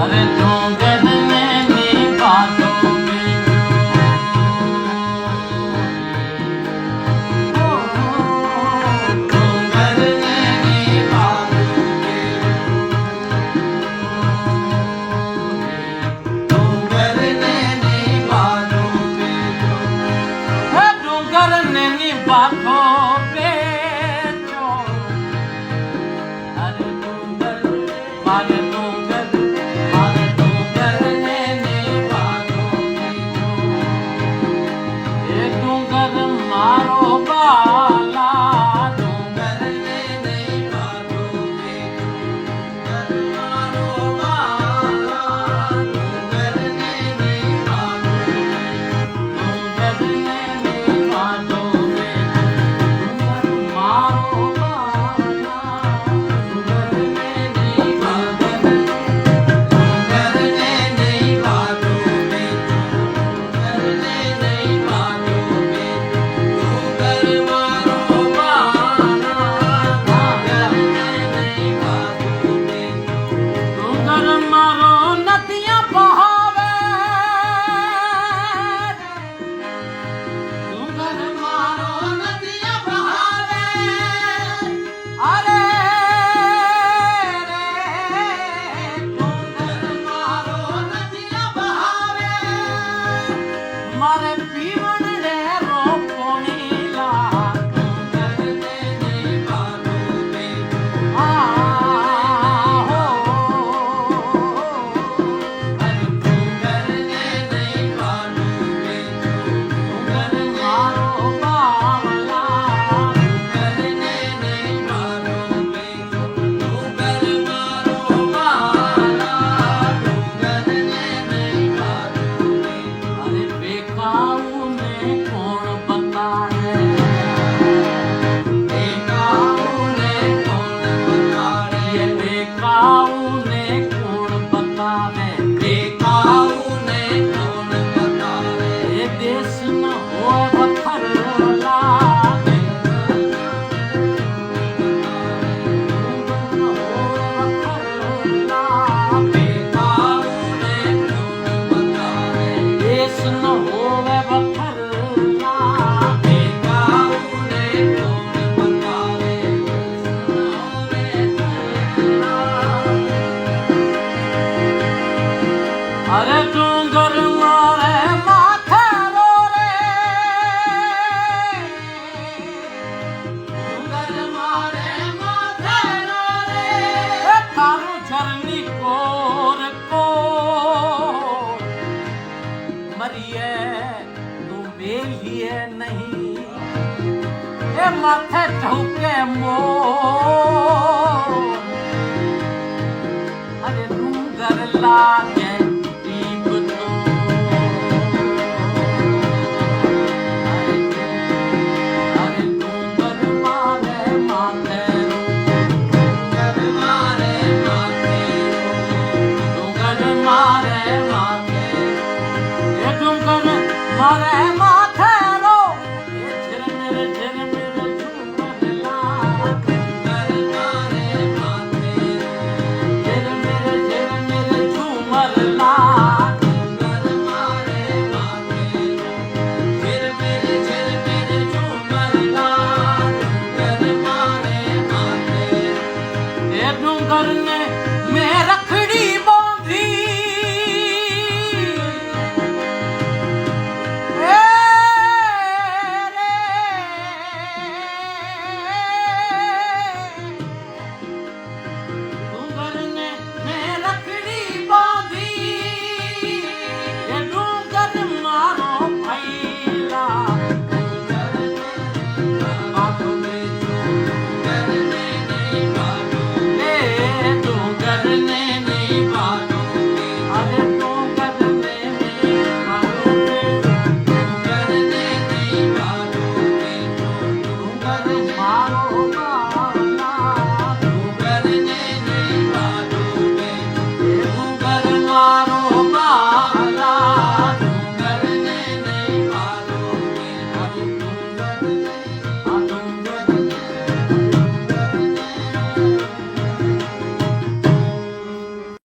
अरे डूंगर में नी बातों में डूंगर में नी बातों में डूंगर में नी बातों में डूंगर में नी बातों पे अरे डूंगर मारे अरे डूंगर मारे माथे रो रे डूंगर मारे माथे रो रे थारू झरनी कोर को मरिए तू मेलिए नहीं ए माथे ठोके मोर अरे डूंगर लागे